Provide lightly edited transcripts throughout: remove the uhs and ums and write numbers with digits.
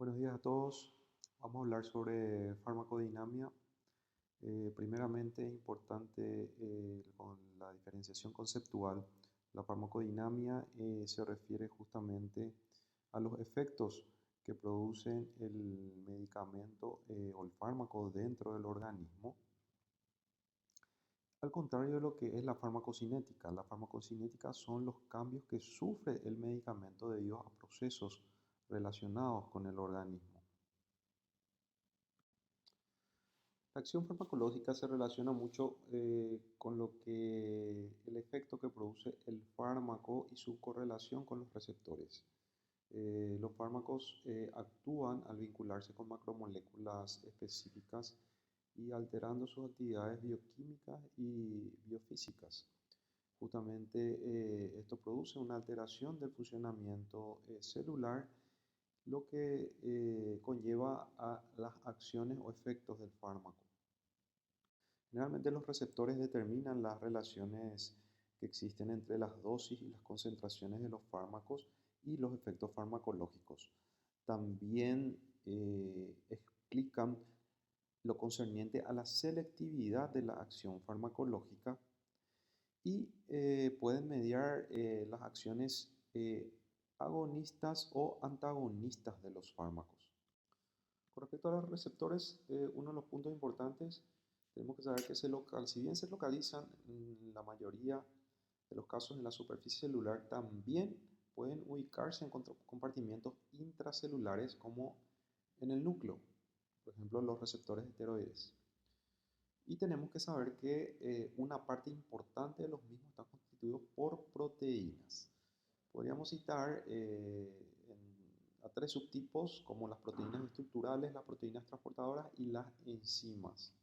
Buenos días a todos. Vamos a hablar sobre farmacodinamia. Primeramente es importante con la diferenciación conceptual. La farmacodinamia se refiere justamente a los efectos que producen el medicamento o el fármaco dentro del organismo, al contrario de lo que es la farmacocinética. La farmacocinética son los cambios que sufre el medicamento debido a procesos relacionados con el organismo. La acción farmacológica se relaciona mucho con lo que el efecto que produce el fármaco y su correlación con los receptores. Los fármacos actúan al vincularse con macromoléculas específicas y alterando sus actividades bioquímicas y biofísicas. Justamente esto produce una alteración del funcionamiento celular, lo que conlleva a las acciones o efectos del fármaco. Generalmente los receptores determinan las relaciones que existen entre las dosis y las concentraciones de los fármacos y los efectos farmacológicos. También explican lo concerniente a la selectividad de la acción farmacológica y pueden mediar las acciones agonistas o antagonistas de los fármacos. Con respecto a los receptores, uno de los puntos importantes, tenemos que saber que si bien se localizan en la mayoría de los casos en la superficie celular, también pueden ubicarse en compartimientos intracelulares como en el núcleo, por ejemplo los receptores esteroides. Y tenemos que saber que una parte importante de los mismos está constituido por proteínas. Podríamos citar a tres subtipos como las proteínas estructurales, las proteínas transportadoras y las enzimas.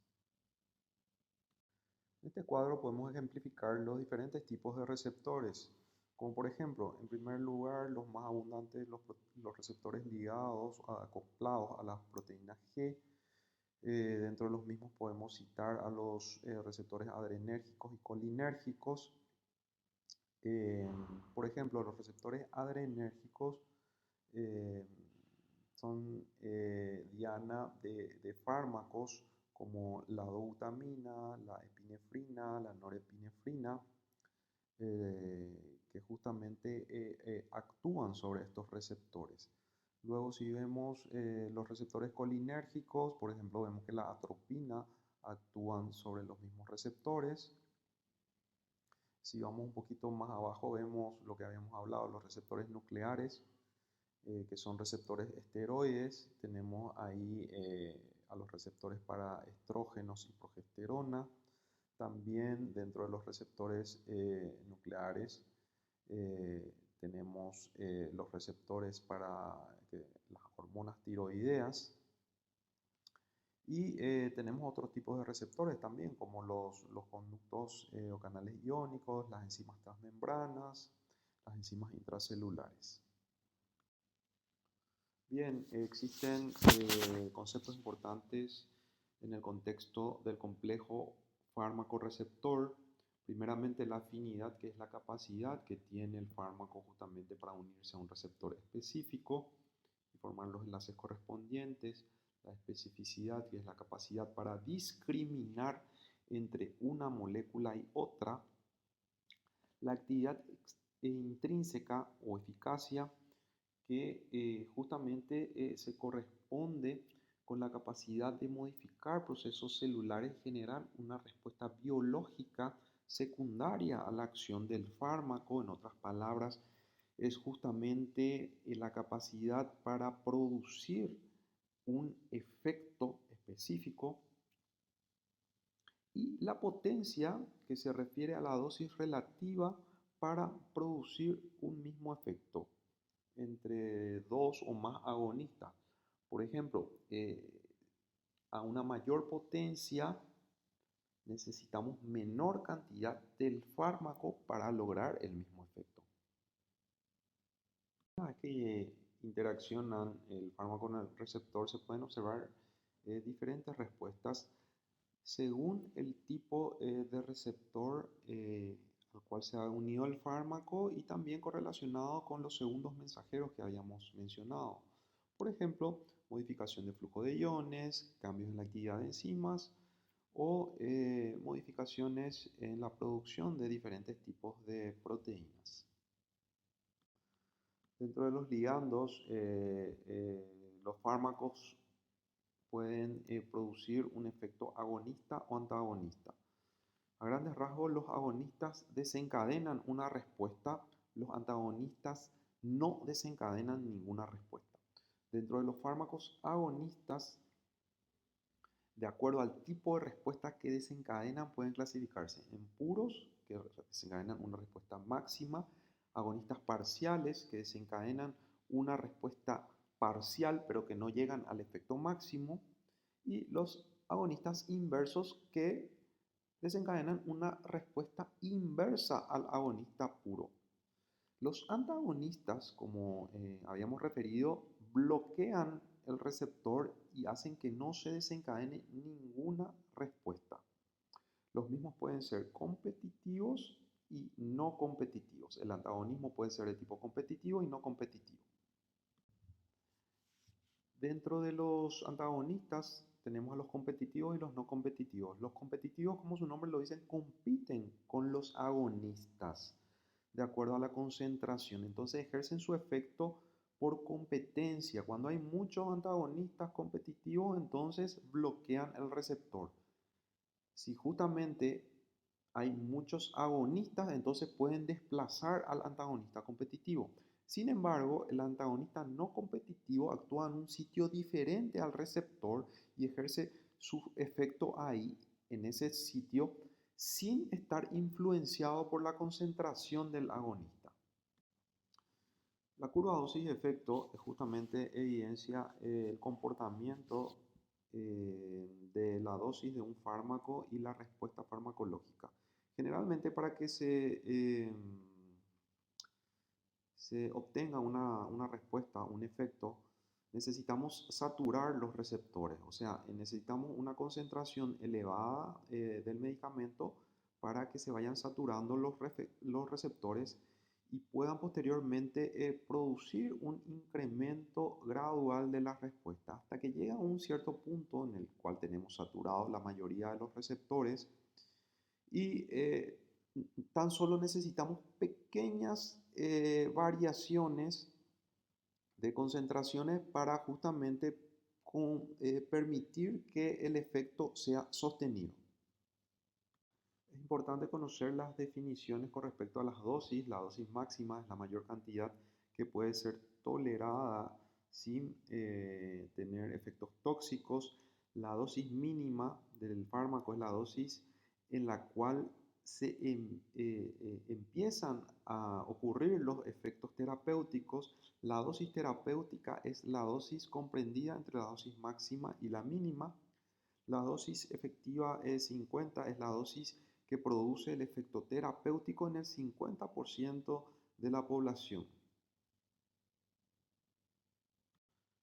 En este cuadro podemos ejemplificar los diferentes tipos de receptores, como por ejemplo, en primer lugar, los más abundantes, los receptores ligados, acoplados a las proteínas G. Dentro de los mismos podemos citar a los receptores adrenérgicos y colinérgicos. Por ejemplo, los receptores adrenérgicos eh, son diana de fármacos como la dobutamina, la epinefrina, la norepinefrina, que justamente actúan sobre estos receptores. Luego, si vemos los receptores colinérgicos, por ejemplo, vemos que la atropina actúan sobre los mismos receptores. Si vamos un poquito más abajo, vemos lo que habíamos hablado, los receptores nucleares, que son receptores esteroides. Tenemos ahí a los receptores para estrógenos y progesterona. También dentro de los receptores nucleares tenemos los receptores para las hormonas tiroideas. Y tenemos otros tipos de receptores también, como los conductos o canales iónicos, las enzimas transmembranas, las enzimas intracelulares. Bien, existen conceptos importantes en el contexto del complejo fármaco-receptor. Primeramente, la afinidad, que es la capacidad que tiene el fármaco justamente para unirse a un receptor específico y formar los enlaces correspondientes. La especificidad, que es la capacidad para discriminar entre una molécula y otra. La actividad intrínseca o eficacia, que justamente se corresponde con la capacidad de modificar procesos celulares y generar una respuesta biológica secundaria a la acción del fármaco. En otras palabras, es justamente la capacidad para producir un efecto específico, y la potencia, que se refiere a la dosis relativa para producir un mismo efecto entre dos o más agonistas. Por ejemplo, a una mayor potencia necesitamos menor cantidad del fármaco para lograr el mismo efecto. Una vez que interaccionan el fármaco con el receptor, se pueden observar diferentes respuestas según el tipo de receptor al cual se ha unido el fármaco, y también correlacionado con los segundos mensajeros que habíamos mencionado. Por ejemplo, modificación de flujo de iones, cambios en la actividad de enzimas o modificaciones en la producción de diferentes tipos de proteínas. Dentro de los ligandos, los fármacos pueden producir un efecto agonista o antagonista. A grandes rasgos, los agonistas desencadenan una respuesta, los antagonistas no desencadenan ninguna respuesta. Dentro de los fármacos agonistas, de acuerdo al tipo de respuesta que desencadenan, pueden clasificarse en puros, que desencadenan una respuesta máxima, agonistas parciales, que desencadenan una respuesta parcial, pero que no llegan al efecto máximo, y los agonistas inversos, que desencadenan una respuesta inversa al agonista puro. Los antagonistas, como habíamos referido, bloquean el receptor y hacen que no se desencadene ninguna respuesta. Los mismos pueden ser competitivos y no competitivos. El antagonismo puede ser de tipo competitivo y no competitivo. Dentro de los antagonistas tenemos a los competitivos y los no competitivos. Los competitivos, como su nombre lo dice, compiten con los agonistas de acuerdo a la concentración. Entonces ejercen su efecto por competencia. Cuando hay muchos antagonistas competitivos, entonces bloquean el receptor. Si justamente hay muchos agonistas, entonces pueden desplazar al antagonista competitivo. Sin embargo, el antagonista no competitivo actúa en un sitio diferente al receptor y ejerce su efecto ahí, en ese sitio, sin estar influenciado por la concentración del agonista. La curva dosis-efecto justamente evidencia el comportamiento de la dosis de un fármaco y la respuesta farmacológica. Generalmente para que se obtenga una respuesta, un efecto, necesitamos saturar los receptores, o sea, necesitamos una concentración elevada del medicamento para que se vayan saturando los receptores y puedan posteriormente producir un incremento gradual de la respuesta hasta que llega a un cierto punto en el cual tenemos saturados la mayoría de los receptores y tan solo necesitamos pequeñas variaciones de concentraciones para justamente permitir que el efecto sea sostenido. Es importante conocer las definiciones con respecto a las dosis. La dosis máxima es la mayor cantidad que puede ser tolerada sin tener efectos tóxicos. La dosis mínima del fármaco es la dosis en la cual empiezan a ocurrir los efectos terapéuticos. La dosis terapéutica es la dosis comprendida entre la dosis máxima y la mínima. La dosis efectiva E50 es la dosis que produce el efecto terapéutico en el 50% de la población.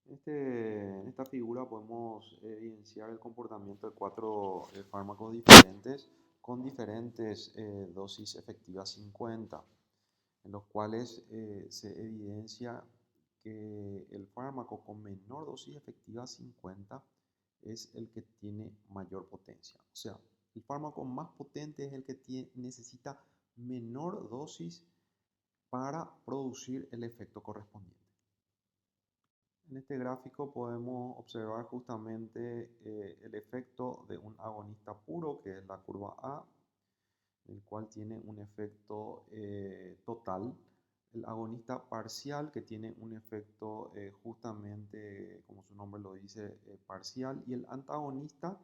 En esta figura podemos evidenciar el comportamiento de 4 fármacos diferentes con diferentes dosis efectivas 50, en los cuales se evidencia que el fármaco con menor dosis efectiva 50 es el que tiene mayor potencia. O sea, el fármaco más potente es el que necesita menor dosis para producir el efecto correspondiente. En este gráfico podemos observar justamente el efecto de un agonista puro, que es la curva A, el cual tiene un efecto total. El agonista parcial, que tiene un efecto justamente, como su nombre lo dice, parcial. Y el antagonista,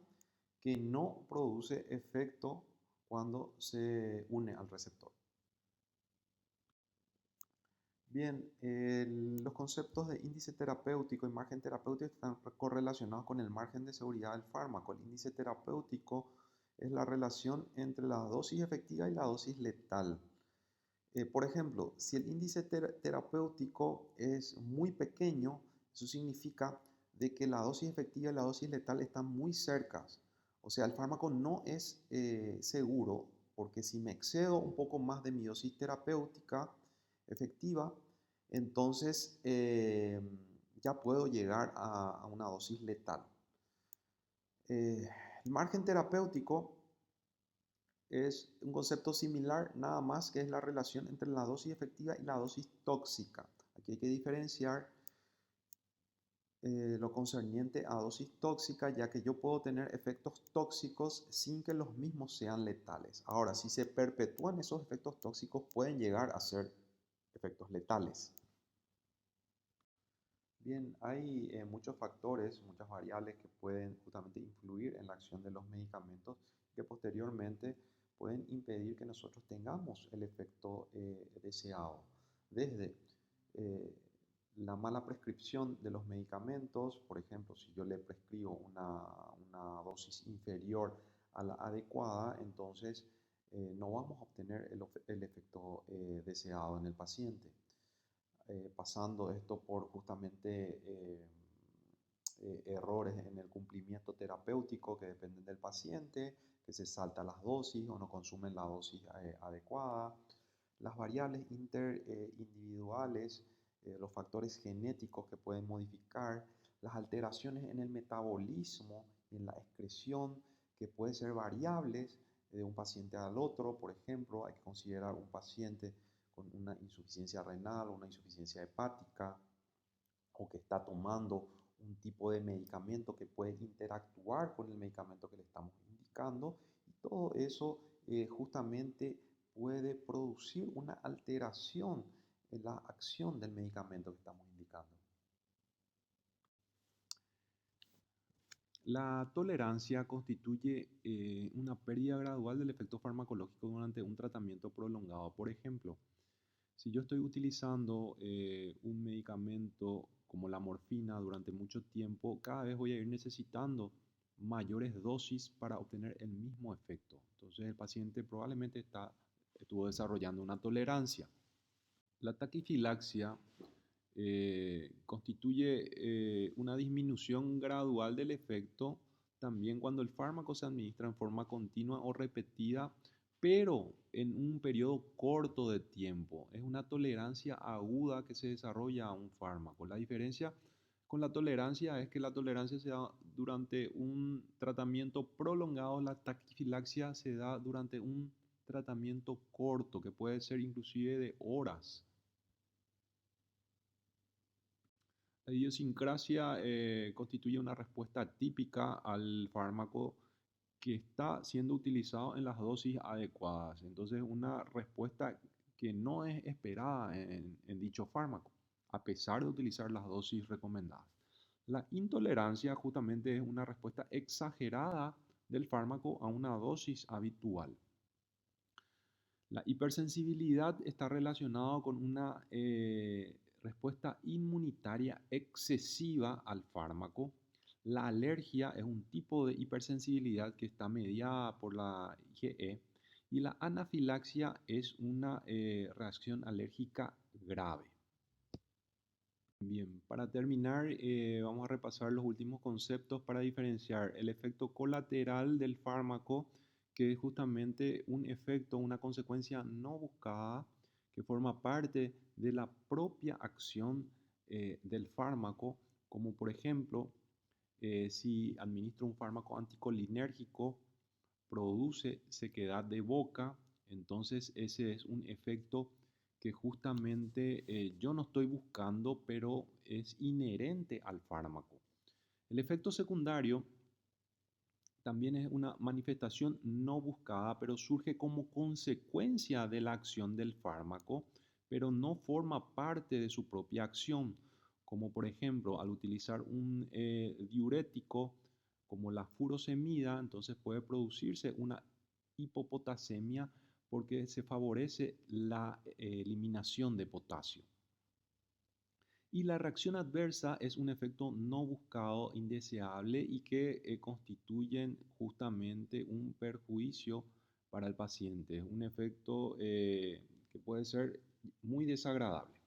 que no produce efecto cuando se une al receptor. Bien, los conceptos de índice terapéutico y margen terapéutico están correlacionados con el margen de seguridad del fármaco. El índice terapéutico es la relación entre la dosis efectiva y la dosis letal. Por ejemplo, si el índice terapéutico es muy pequeño, eso significa de que la dosis efectiva y la dosis letal están muy cercas. O sea, el fármaco no es seguro, porque si me excedo un poco más de mi dosis terapéutica efectiva, entonces ya puedo llegar a una dosis letal. Eh, el margen terapéutico es un concepto similar, nada más que es la relación entre la dosis efectiva y la dosis tóxica. Aquí hay que diferenciar lo concerniente a dosis tóxica, ya que yo puedo tener efectos tóxicos sin que los mismos sean letales. Ahora, si se perpetúan esos efectos tóxicos, pueden llegar a ser efectos letales. Bien, hay muchos factores, muchas variables que pueden justamente influir en la acción de los medicamentos que posteriormente pueden impedir que nosotros tengamos el efecto deseado. Desde eh, la mala prescripción de los medicamentos, por ejemplo, si yo le prescribo una dosis inferior a la adecuada, entonces no vamos a obtener el efecto deseado en el paciente. Pasando esto por justamente errores en el cumplimiento terapéutico que dependen del paciente, que se salta las dosis o no consumen la dosis adecuada, las variables interindividuales, los factores genéticos que pueden modificar, las alteraciones en el metabolismo, en la excreción, que pueden ser variables de un paciente al otro. Por ejemplo, hay que considerar un paciente con una insuficiencia renal o una insuficiencia hepática, o que está tomando un tipo de medicamento que puede interactuar con el medicamento que le estamos indicando, y todo eso justamente puede producir una alteración en la acción del medicamento que estamos indicando. La tolerancia constituye una pérdida gradual del efecto farmacológico durante un tratamiento prolongado. Por ejemplo, si yo estoy utilizando un medicamento como la morfina durante mucho tiempo, cada vez voy a ir necesitando mayores dosis para obtener el mismo efecto. Entonces el paciente probablemente estuvo desarrollando una tolerancia. La taquifilaxia constituye una disminución gradual del efecto también cuando el fármaco se administra en forma continua o repetida, pero en un periodo corto de tiempo. Es una tolerancia aguda que se desarrolla a un fármaco. La diferencia con la tolerancia es que la tolerancia se da durante un tratamiento prolongado, la taquifilaxia se da durante un tratamiento corto, que puede ser inclusive de horas. La idiosincrasia constituye una respuesta típica al fármaco que está siendo utilizado en las dosis adecuadas. Entonces, una respuesta que no es esperada en dicho fármaco, a pesar de utilizar las dosis recomendadas. La intolerancia justamente es una respuesta exagerada del fármaco a una dosis habitual. La hipersensibilidad está relacionada con una respuesta inmunitaria excesiva al fármaco. La alergia es un tipo de hipersensibilidad que está mediada por la IgE, y la anafilaxia es una reacción alérgica grave. Bien, para terminar, vamos a repasar los últimos conceptos para diferenciar el efecto colateral del fármaco, que es justamente un efecto, una consecuencia no buscada, que forma parte de la propia acción del fármaco, como por ejemplo, si administro un fármaco anticolinérgico, produce sequedad de boca. Entonces ese es un efecto que justamente yo no estoy buscando, pero es inherente al fármaco. El efecto secundario también es una manifestación no buscada, pero surge como consecuencia de la acción del fármaco, pero no forma parte de su propia acción, como por ejemplo al utilizar un diurético como la furosemida, entonces puede producirse una hipopotasemia porque se favorece la eliminación de potasio. Y la reacción adversa es un efecto no buscado, indeseable, y que constituyen justamente un perjuicio para el paciente. Es un efecto que puede ser muy desagradable.